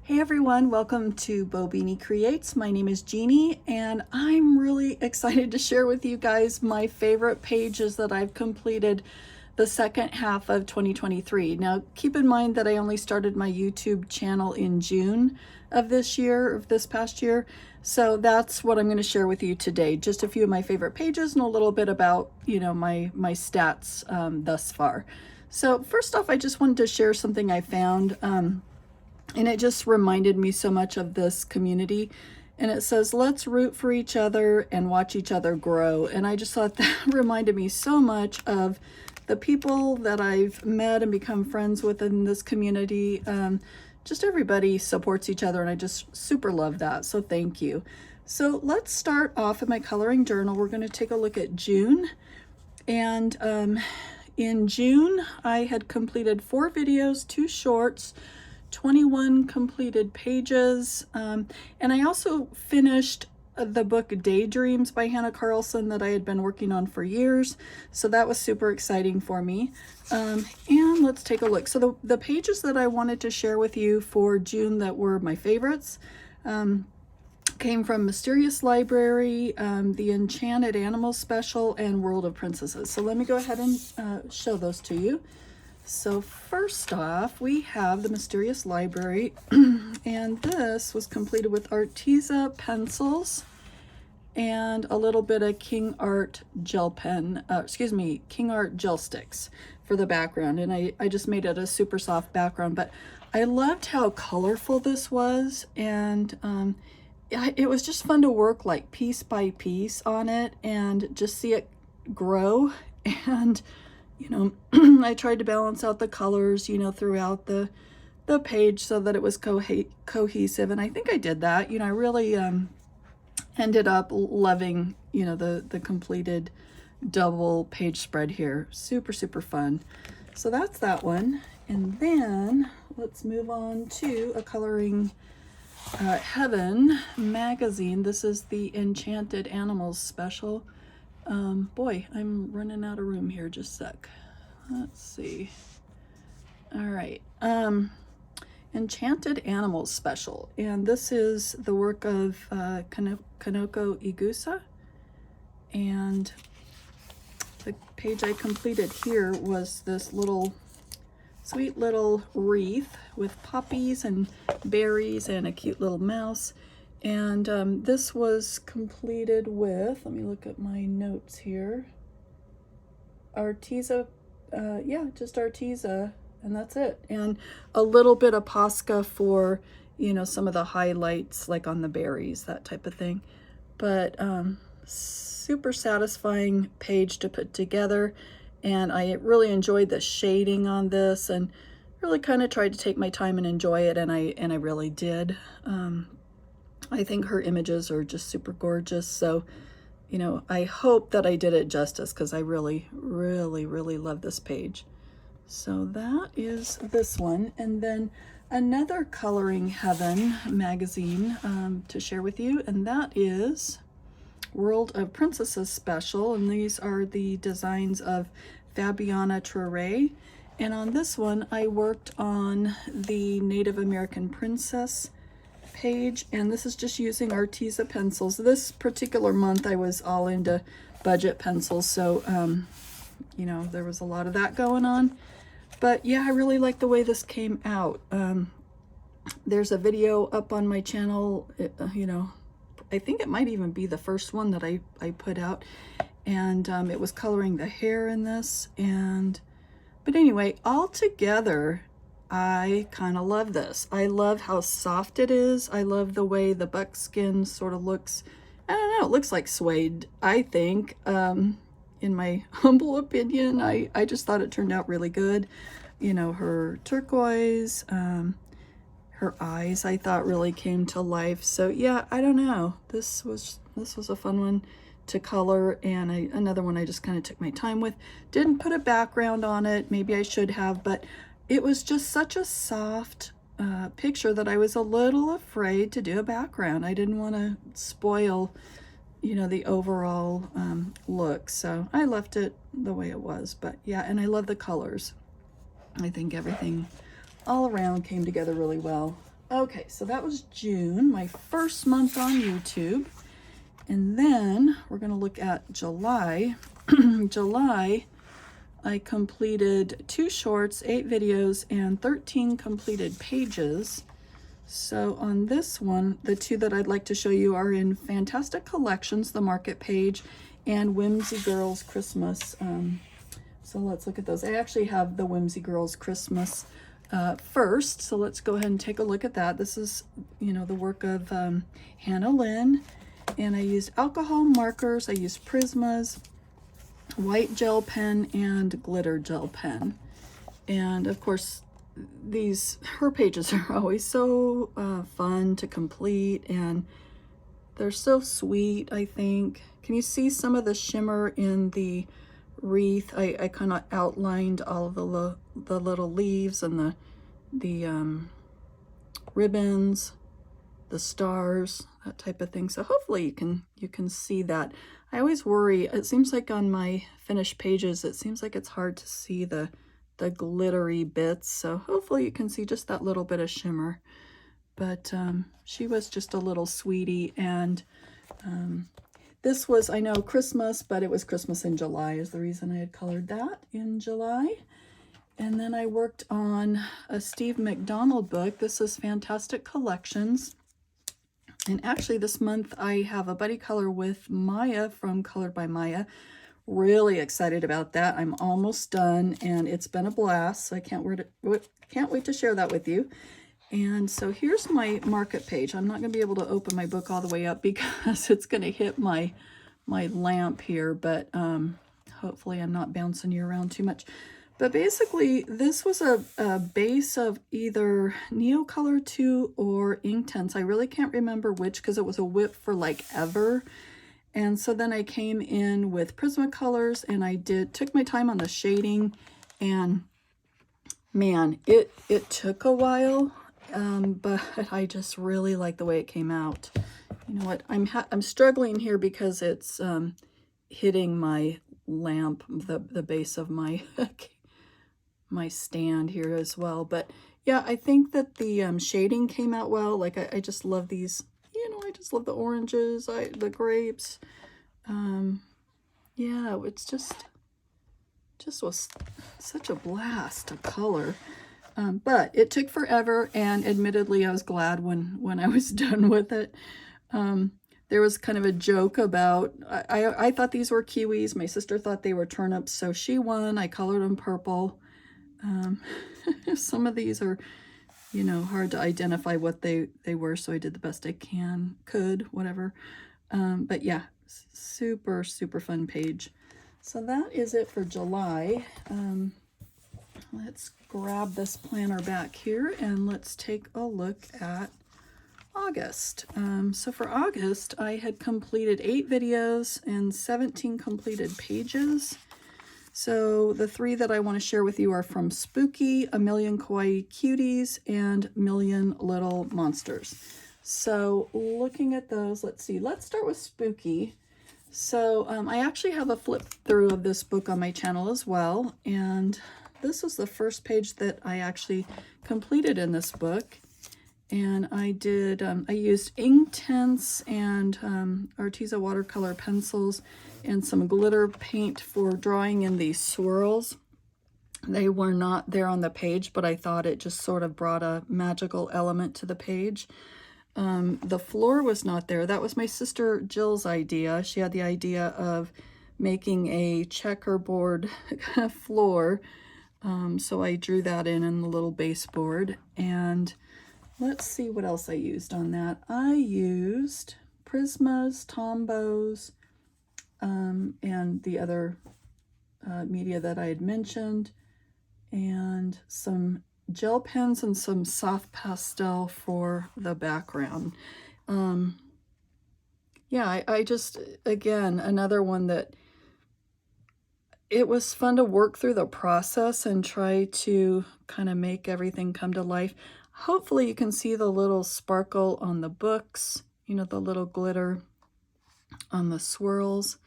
Hey everyone, welcome to Bo Beanie Creates. My name is Jeannie and I'm really excited to share with you guys my favorite pages that I've completed the second half of 2023. Now keep in mind that I only started my YouTube channel in June of this past year. So that's what I'm going to share with you today. Just a few of my favorite pages and a little bit about, my stats thus far. So first off, I just wanted to share something I found. And it just reminded me so much of this community. And it says, let's root for each other and watch each other grow. And I just thought that reminded me so much of the people that I've met and become friends with in this community. Just everybody supports each other, and I just super love that. So thank you. So let's start off in my coloring journal. We're going to take a look at June. And in June, I had completed 4 videos, 2 shorts, 21 completed pages, and I also finished the book Daydreams by Hannah Carlson that I had been working on for years, so that was super exciting for me. And let's take a look. So the pages that I wanted to share with you for June that were my favorites came from Mysterious Library, the Enchanted Animals Special, and World of Princesses. So let me go ahead and show those to you. So first off, we have the Mysterious Library, and this was completed with Arteza pencils and a little bit of King Art gel King Art gel sticks for the background. And I just made it a super soft background, but I loved how colorful this was. And it was just fun to work like piece by piece on it and just see it grow. And I tried to balance out the colors, throughout the page so that it was cohesive. And I think I did that. I really ended up loving, the completed double page spread here. Super, super fun. So that's that one. And then let's move on to a Coloring Heaven magazine. This is the Enchanted Animals Special. Boy, I'm running out of room here, just a sec. Let's see. All right. Enchanted Animals Special. And this is the work of Kanoko Igusa. And the page I completed here was this sweet little wreath with poppies and berries and a cute little mouse. And this was completed with, let me look at my notes here, Arteza, just Arteza, and that's it. And a little bit of Posca for, some of the highlights, like on the berries, that type of thing. But super satisfying page to put together. And I really enjoyed the shading on this and really kind of tried to take my time and enjoy it. And I really did. I think her images are just super gorgeous. So, I hope that I did it justice because I really, really, really love this page. So that is this one. And then another Coloring Heaven magazine to share with you. And that is World of Princesses Special. And these are the designs of Fabiana Traore. And on this one, I worked on the Native American Princess page, and this is just using Arteza pencils. This particular month I was all into budget pencils, so there was a lot of that going on. But yeah, I really like the way this came out. There's a video up on my channel, I think it might even be the first one that I put out, and it was coloring the hair in this. But anyway, all together I kind of love this. I love how soft it is. I love the way the buckskin sort of looks. I don't know, it looks like suede, I think. In my humble opinion, I just thought it turned out really good. Her turquoise, her eyes, I thought really came to life. So yeah, I don't know. This was a fun one to color, and another one I just kind of took my time with. Didn't put a background on it. Maybe I should have, but it was just such a soft picture that I was a little afraid to do a background. I didn't want to spoil, you know, the overall look. So I left it the way it was, but yeah, and I love the colors. I think everything all around came together really well. Okay, so that was June, my first month on YouTube. And then we're gonna look at July. July, I completed 2 shorts, 8 videos, and 13 completed pages. So on this one, the 2 that I'd like to show you are in Fantastic Collections, the market page, and Whimsy Girls Christmas. So let's look at those. I actually have the Whimsy Girls Christmas first, so let's go ahead and take a look at that. This is, you know, the work of Hannah Lynn, and I used alcohol markers, I used Prismas, white gel pen, and glitter gel pen. And of course, her pages are always so fun to complete, and they're so sweet, I think. Can you see some of the shimmer in the wreath? I kind of outlined all of the little leaves and the ribbons, the stars, that type of thing. So hopefully you can see that. I always worry, it seems like on my finished pages, it seems like it's hard to see the glittery bits. So hopefully you can see just that little bit of shimmer. But she was just a little sweetie. And this was, I know, Christmas, but it was Christmas in July is the reason I had colored that in July. And then I worked on a Steve McDonald book. This is Fantastic Collections. And actually this month I have a buddy color with Maya from Colored by Maya. Really excited about that. I'm almost done, and it's been a blast. So I can't wait to share that with you. And so here's my market page. I'm not going to be able to open my book all the way up because it's going to hit my lamp here, but hopefully I'm not bouncing you around too much. But basically, this was a base of either Neocolor 2 or Inktense. I really can't remember which because it was a whip for like ever. And so then I came in with Prismacolors, and I took my time on the shading, and man, it took a while, but I just really like the way it came out. You know what, I'm struggling here because it's hitting my lamp, the base of my my stand here as well. But yeah, I think that the shading came out well. Like I just love these, you know, I just love the oranges, the grapes. Yeah, it's just was such a blast of color. But it took forever, and admittedly I was glad when I was done with it. There was kind of a joke about, I thought these were kiwis. My sister thought they were turnips, so she won. I colored them purple. Some of these are, you know, hard to identify what they were, so I did the best I could, whatever. But yeah, super fun page. So that is it for July. Let's grab this planner back here and let's take a look at August. So for August, I had completed 8 videos and 17 completed pages. So the 3 that I want to share with you are from Spooky, A Million Kawaii Cuties, and Million Little Monsters. So looking at those, let's see, let's start with Spooky. So I actually have a flip through of this book on my channel as well, and this was the first page that I actually completed in this book. And I did, I used Inktense and Arteza watercolor pencils and some glitter paint for drawing in these swirls. They were not there on the page, but I thought it just sort of brought a magical element to the page. The floor was not there. That was my sister Jill's idea. She had the idea of making a checkerboard floor. So I drew that in the little baseboard. And let's see what else I used on that. I used Prismas, Tombows, and the other media that I had mentioned, and some gel pens and some soft pastel for the background. Yeah, I just, again, another one that it was fun to work through the process and try to kind of make everything come to life. Hopefully you can see the little sparkle on the books, you know, the little glitter. on the swirls.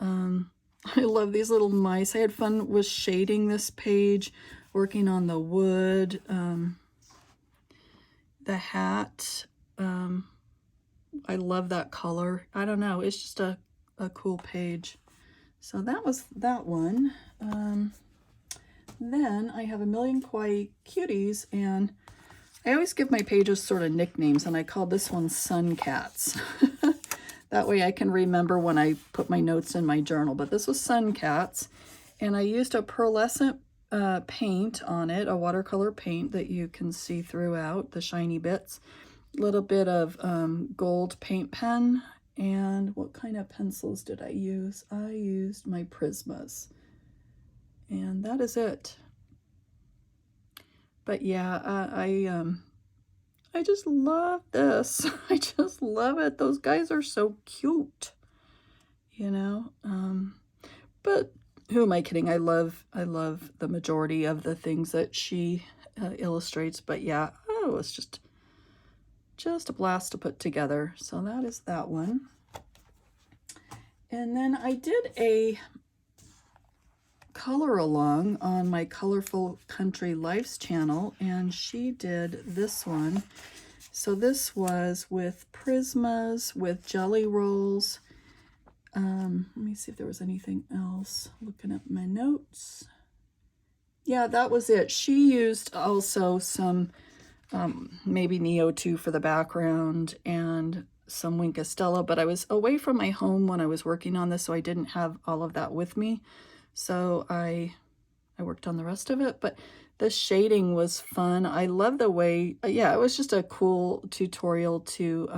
I love these little mice. I had fun with shading this page, working on the wood, the hat. I love that color. I don't know, it's just a cool page. So that was that one. Then I have A Million Kawaii Cuties, and I always give my pages sort of nicknames, and I call this one Sun Cats. That way I can remember when I put my notes in my journal. But this was Sun Cats, and I used a pearlescent paint on it, a watercolor paint that you can see throughout, the shiny bits. A little bit of gold paint pen. And what kind of pencils did I use? I used my Prismas. And that is it. But yeah, I just love this. I just love it. Those guys are so cute, you know. But who am I kidding? I love the majority of the things that she illustrates. But yeah, oh, it's just a blast to put together. So that is that one. And then I did a color along on my Colorful Country Lives channel, and she did this one. So this was with Prismas, with jelly rolls. Let me see if there was anything else. Looking at my notes. Yeah, that was it. She used also some maybe Neo2 for the background and some Wink Estella, but I was away from my home when I was working on this, so I didn't have all of that with me. So I worked on the rest of it, but the shading was fun. I love the way, yeah, it was just a cool tutorial to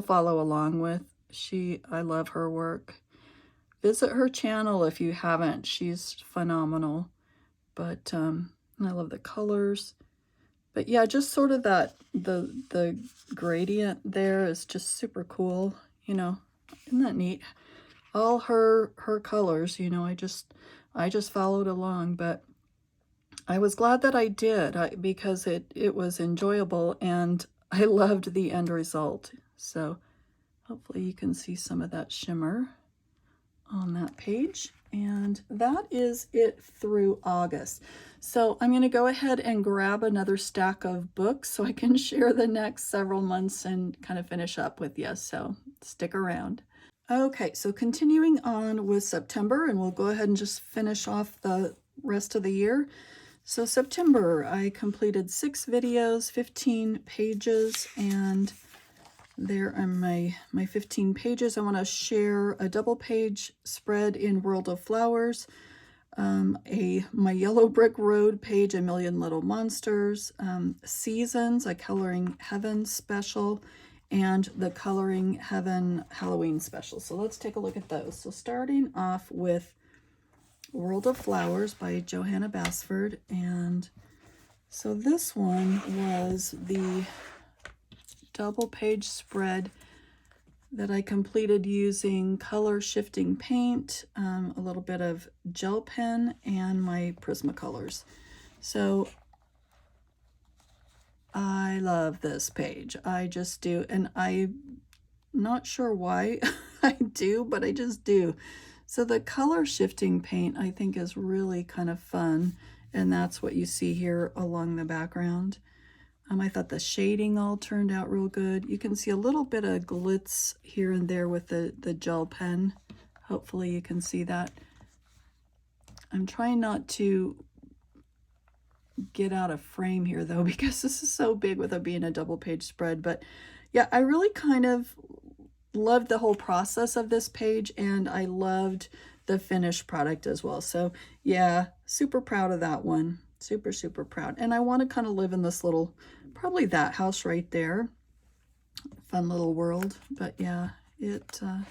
follow along with. I love her work. Visit her channel if you haven't. She's phenomenal. But I love the colors. But yeah, just sort of that, the gradient there is just super cool, you know. Isn't that neat? All her colors, you know, I just followed along, but I was glad that I did because it was enjoyable, and I loved the end result. So hopefully you can see some of that shimmer on that page. And that is it through August. So I'm going to go ahead and grab another stack of books so I can share the next several months and kind of finish up with you. So stick around. Okay, so continuing on with September, and we'll go ahead and just finish off the rest of the year. So September, I completed 6 videos, 15 pages, and there are my 15 pages. I want to share a double page spread in World of Flowers, my Yellow Brick Road page, A Million Little Monsters, Seasons, a Coloring Heaven special, and the Coloring Heaven Halloween special. So let's take a look at those. So starting off with World of Flowers by Johanna Basford. And so this one was the double page spread that I completed using color shifting paint, a little bit of gel pen, and my Prismacolors. So I love this page. I just do, and I'm not sure why I do, but I just do. So the color shifting paint I think is really kind of fun, and that's what you see here along the background. I thought the shading all turned out real good. You can see a little bit of glitz here and there with the gel pen. Hopefully you can see that. I'm trying not to get out of frame here though, because this is so big with it being a double page spread. But yeah, I really kind of loved the whole process of this page, and I loved the finished product as well. So yeah, super proud of that one. Super, super proud. And I want to kind of live in this little, probably that house right there. Fun little world. But yeah, that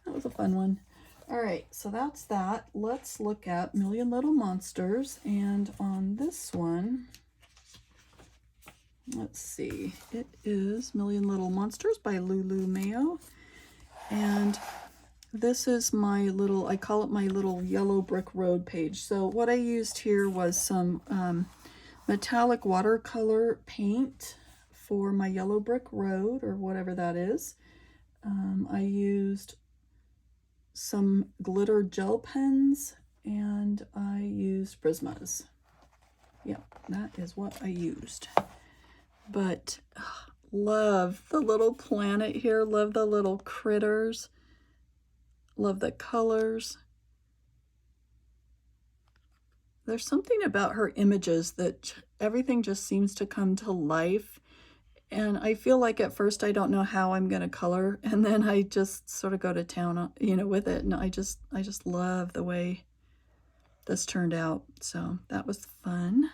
was a fun one. All right, so that's that. Let's look at Million Little Monsters. And on this one, let's see, it is Million Little Monsters by Lulu Mayo. And this is my little, I call it my little Yellow Brick Road page. So what I used here was some metallic watercolor paint for my Yellow Brick Road, or whatever that is. I used some glitter gel pens, and I used Prismas. Yep, that is what I used. But love the little planet here, love the little critters, love the colors. There's something about her images that everything just seems to come to life. And I feel like at first I don't know how I'm going to color, and then I just sort of go to town, you know, with it. And I just love the way this turned out. So that was fun.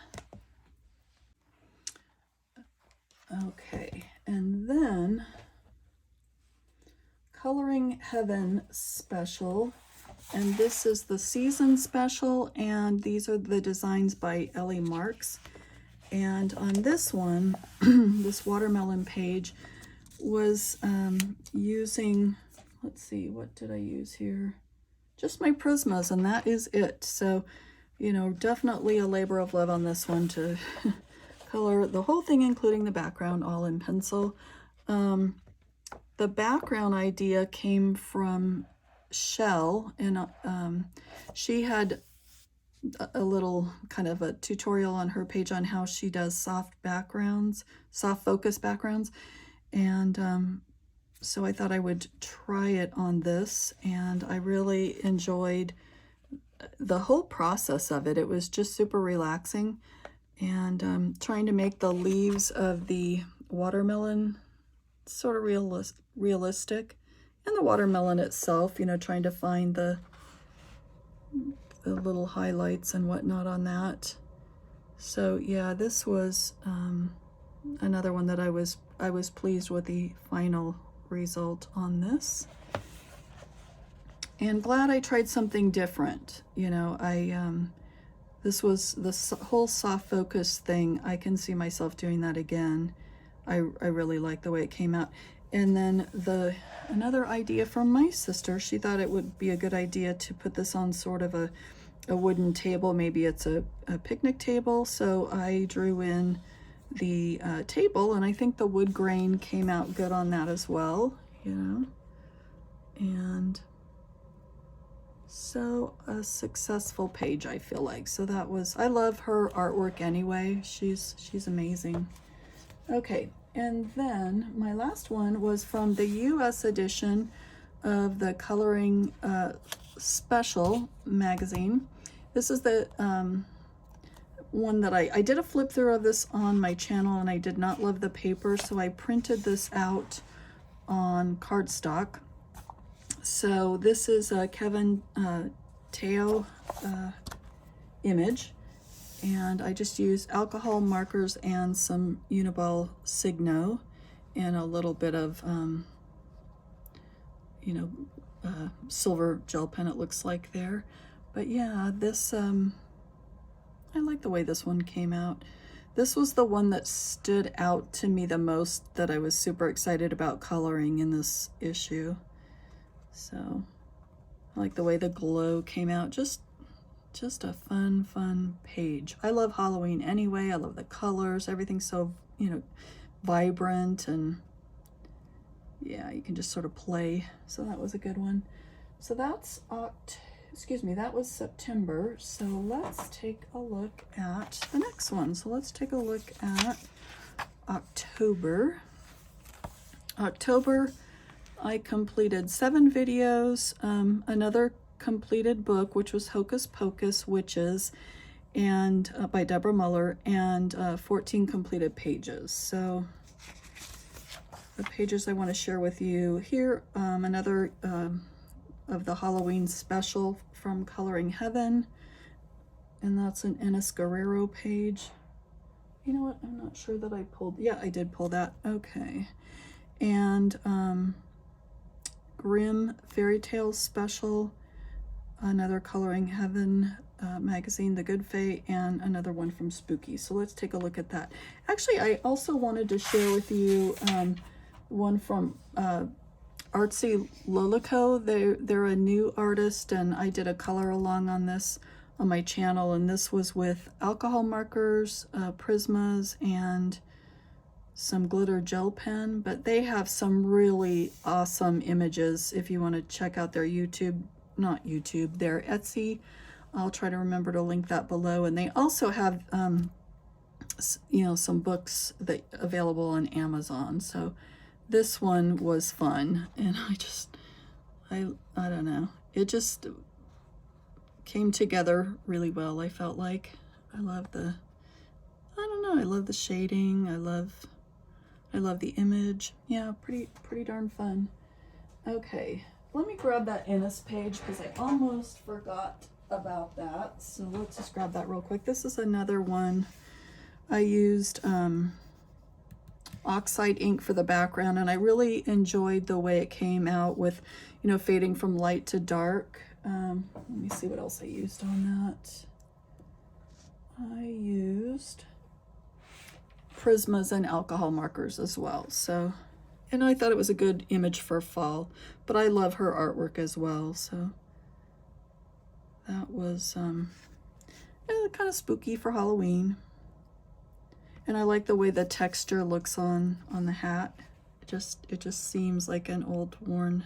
Okay, and then Coloring Heaven special. And this is the season special, and these are the designs by Ellie Marks. And on this one, this watermelon page was using, let's see, what did I use here? Just my Prismas, and that is it. So, you know, definitely a labor of love on this one to color the whole thing, including the background, all in pencil. The background idea came from Shell, and she had a little kind of a tutorial on her page on how she does soft focus backgrounds, and so I thought I would try it on this, and I really enjoyed the whole process of it. It was just super relaxing, and trying to make the leaves of the watermelon sort of realistic, and the watermelon itself, you know, trying to find the little highlights and whatnot on that. So yeah, this was another one that I was pleased with the final result on this, and glad I tried something different. You know, this was the whole soft focus thing. I can see myself doing that again. I really like the way it came out. And then another idea from my sister, she thought it would be a good idea to put this on sort of a wooden table. Maybe it's a picnic table. So I drew in the table, and I think the wood grain came out good on that as well, you know. And so a successful page, I feel like. So that was, I love her artwork anyway. She's amazing. Okay, and then my last one was from the US edition of the Coloring Special magazine. This is the one that I did a flip through of this on my channel, and I did not love the paper, so I printed this out on cardstock. So this is a Kevin Teo image, and I just used alcohol markers and some Uniball Signo and a little bit of you know, silver gel pen, it looks like there. But yeah, this I like the way this one came out. This was the one that stood out to me the most, that I was super excited about coloring in this issue. So I like the way the glow came out. Just a fun page. I love Halloween anyway. I love the colors. Everything's so, you know, vibrant, and yeah, you can just sort of play. So that was a good one. So that's that was September. So let's take a look at the next one. So let's take a look at October. October, I completed 7 videos, another completed book, which was Hocus Pocus Witches, and by Deborah Muller, and 14 completed pages. So the pages I want to share with you here, another of the Halloween special from Coloring Heaven, and that's an Ennis Guerrero page. You know what, I'm not sure that I pulled, yeah, I did pull that, okay. And Grimm Fairy Tales special, another Coloring Heaven magazine, The Good Fae, and another one from Spooky. So let's take a look at that. Actually, I also wanted to share with you one from Artsy Lolico. They're a new artist, and I did a color along on this on my channel, and this was with alcohol markers, Prismas, and some glitter gel pen, but they have some really awesome images if you want to check out their not YouTube, their Etsy. I'll try to remember to link that below. And they also have, you know, some books that available on Amazon. So this one was fun, and I don't know, it just came together really well. I felt like I love the shading. I love the image. Yeah, pretty darn fun. Okay, let me grab that Innis page because I almost forgot about that. So let's just grab that real quick. This is another one. I used oxide ink for the background, and I really enjoyed the way it came out with, you know, fading from light to dark. Let me see what else I used on that. I used Prismas and alcohol markers as well. So, and I thought it was a good image for fall, but I love her artwork as well. So that was yeah, kind of spooky for Halloween. And I like the way the texture looks on the hat. It just seems like an old worn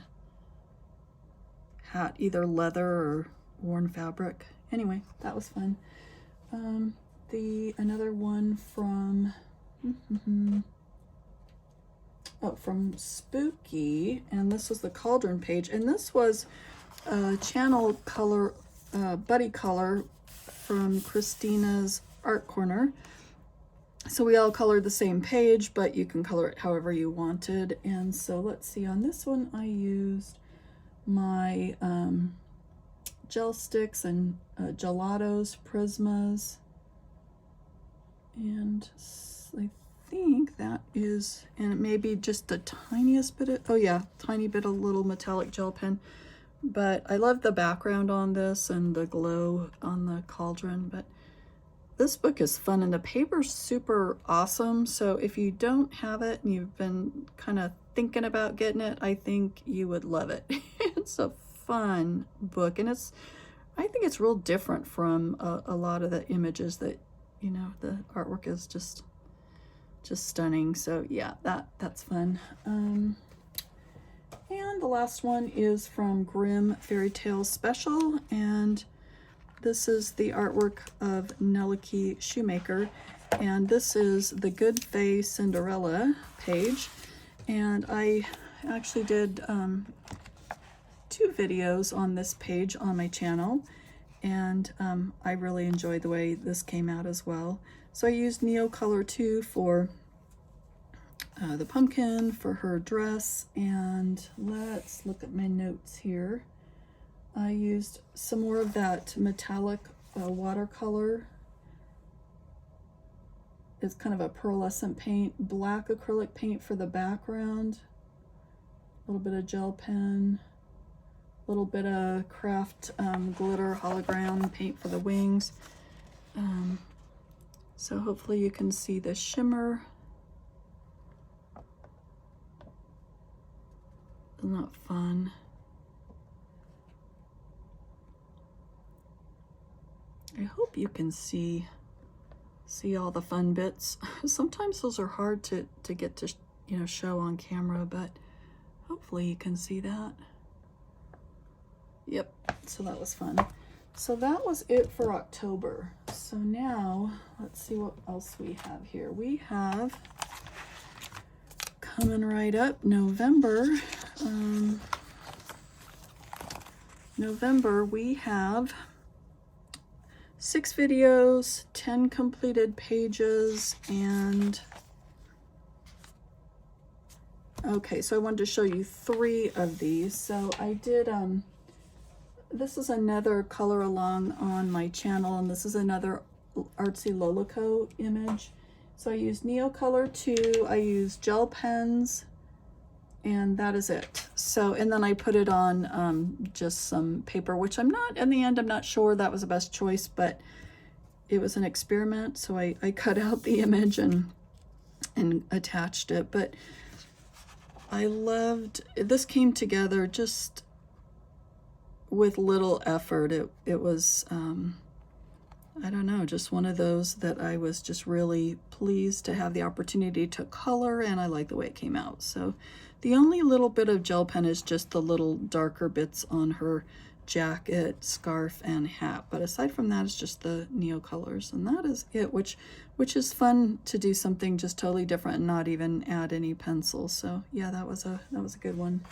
hat, either leather or worn fabric. Anyway, that was fun. Another one from from Spooky, and this was the Cauldron page, and this was channel color, buddy color from Christina's Art Corner. So we all colored the same page, but you can color it however you wanted. And so let's see, on this one I used my gel sticks and gelatos, Prismas, and I think that is, and it may be just the tiniest bit of, oh yeah, tiny bit of little metallic gel pen. But I love the background on this and the glow on the cauldron. But this book is fun, and the paper's super awesome. So if you don't have it and you've been kind of thinking about getting it, I think you would love it. It's a fun book, and I think it's real different from a lot of the images that, you know, the artwork is just stunning. So yeah, that's fun. And the last one is from Grimm Fairy Tales Special, and this is the artwork of Nellike Shoemaker, and this is the Good Fae Cinderella page. And I actually did 2 videos on this page on my channel, and I really enjoyed the way this came out as well. So I used Neocolor 2 for the pumpkin, for her dress, and let's look at my notes here. I used some more of that metallic watercolor. It's kind of a pearlescent paint, black acrylic paint for the background, a little bit of gel pen, a little bit of craft glitter hologram paint for the wings. So hopefully you can see the shimmer. Isn't that fun? I hope you can see all the fun bits. Sometimes those are hard to get to, you know, show on camera, but hopefully you can see that. Yep, so that was fun. So that was it for October. So now let's see what else we have here. We have, coming right up, November. November we have 6 videos, 10 completed pages, and okay, so I wanted to show you 3 of these. So I did, this is another color along on my channel, and this is another Artsy Lolico image. So I used Neocolor 2, I used gel pens, and that is it. So, and then I put it on just some paper, which I'm not sure that was the best choice, but it was an experiment. So I cut out the image and attached it. But I loved, this came together just with little effort. It was I don't know, just one of those that I was just really pleased to have the opportunity to color, and I like the way it came out. So the only little bit of gel pen is just the little darker bits on her jacket, scarf, and hat. But aside from that, it's just the Neo colors, and that is it, which is fun to do something just totally different and not even add any pencils. So yeah, that was a good one.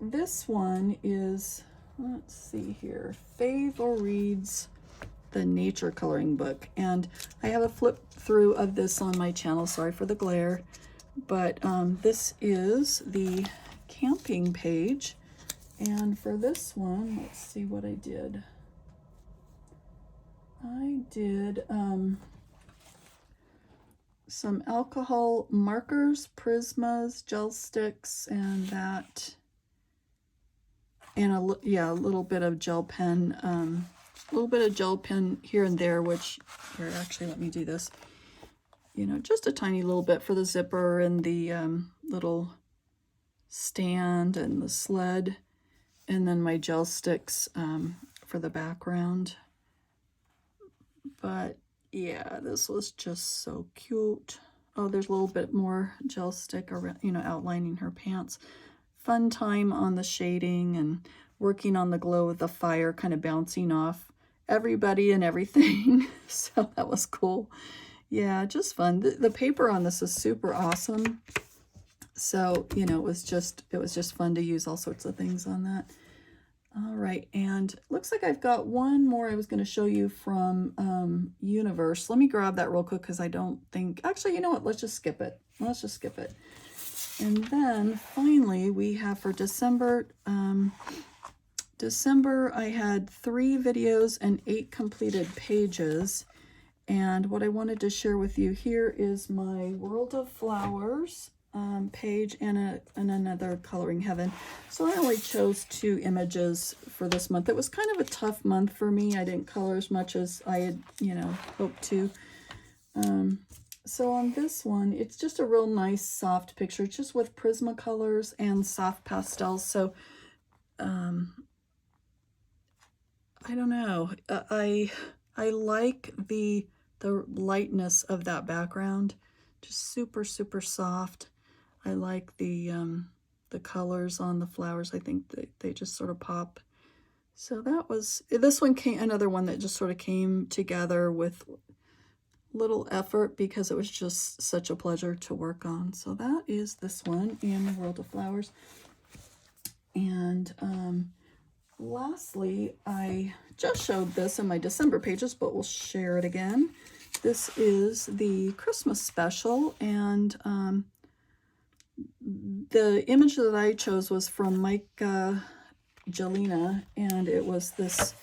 This one is, let's see here, Favoreads the nature coloring book, and I have a flip through of this on my channel. Sorry for the glare, but this is the camping page, and for this one, let's see what I did. I did some alcohol markers, Prismas, gel sticks, and that, and a little bit of gel pen, a little bit of gel pen here and there, which, here, actually, let me do this. You know, just a tiny little bit for the zipper and the little stand and the sled, and then my gel sticks for the background. But yeah, this was just so cute. Oh, there's a little bit more gel stick around, you know, outlining her pants. Fun time on the shading and working on the glow of the fire, kind of bouncing off everybody and everything. So that was cool. Yeah, just fun. The paper on this is super awesome. So, you know, it was just fun to use all sorts of things on that. All right, and looks like I've got one more I was going to show you from Universe. Let me grab that real quick because I don't think, actually, you know what? Let's just skip it. Let's just skip it. And then finally, we have for December, I had 3 videos and 8 completed pages. And what I wanted to share with you here is my World of Flowers page and another Coloring Heaven. So I only chose 2 images for this month. It was kind of a tough month for me. I didn't color as much as I had, you know, hoped to. So on this one, it's just a real nice soft picture, just with Prismacolors and soft pastels. So I don't know. I like the lightness of that background, just super, super soft. I like the colors on the flowers. I think they just sort of pop. So that was, this one came, another one that just sort of came together with little effort because it was just such a pleasure to work on. So that is this one in the World of Flowers. And lastly, I just showed this in my December pages, but we'll share it again. This is the Christmas special, and the image that I chose was from Micah Jelena, and it was this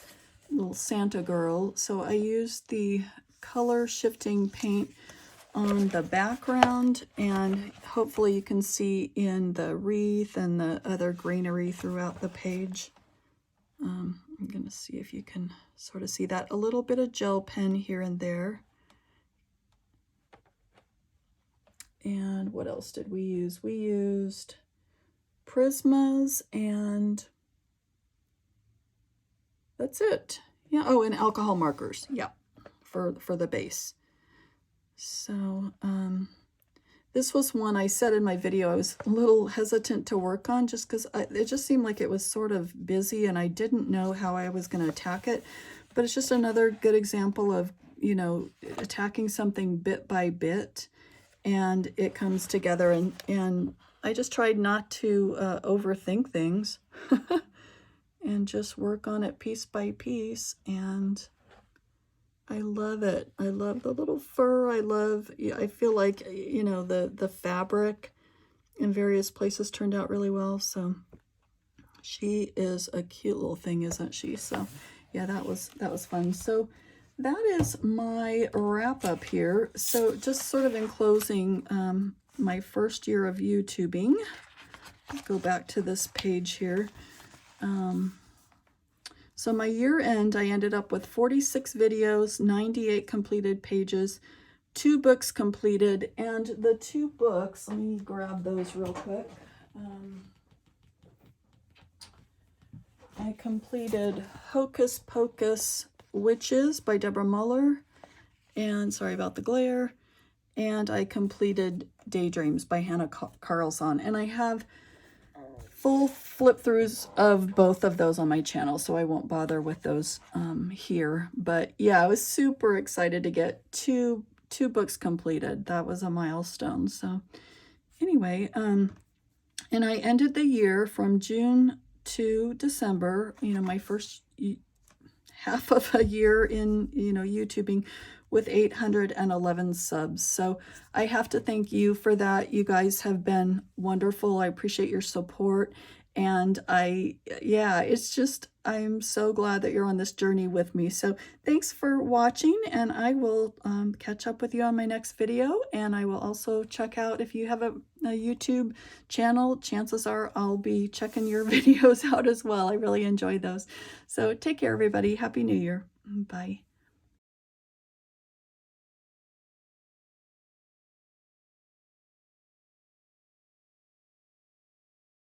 little Santa girl. So I used the color shifting paint on the background, and hopefully you can see in the wreath and the other greenery throughout the page. I'm going to see if you can sort of see that. A little bit of gel pen here and there. And what else did we use? We used Prismas, and that's it. Yeah. Oh, and alcohol markers. Yeah, for the base. So this was one I said in my video I was a little hesitant to work on just because it just seemed like it was sort of busy and I didn't know how I was going to attack it. But it's just another good example of, you know, attacking something bit by bit, and it comes together. And I just tried not to overthink things and just work on it piece by piece. And I love it. I love the little fur. I feel like, you know, the fabric in various places turned out really well. So she is a cute little thing, isn't she? So yeah, that was fun. So that is my wrap up here. So just sort of in closing, my first year of YouTubing, go back to this page here. So my year end, I ended up with 46 videos, 98 completed pages, 2 books completed, and the 2 books, let me grab those real quick. I completed Hocus Pocus Witches by Deborah Muller, and sorry about the glare, and I completed Daydreams by Hannah Carlson, and I have full flip throughs of both of those on my channel, so I won't bother with those here. But yeah, I was super excited to get two books completed. That was a milestone. So anyway, and I ended the year from June to December, you know, my first half of a year in, you know, YouTubing, with 811 subs. So I have to thank you for that. You guys have been wonderful. I appreciate your support. And yeah, it's just, I'm so glad that you're on this journey with me. So thanks for watching, and I will catch up with you on my next video. And I will also check out, if you have a YouTube channel, chances are I'll be checking your videos out as well. I really enjoy those. So take care, everybody. Happy New Year. Bye.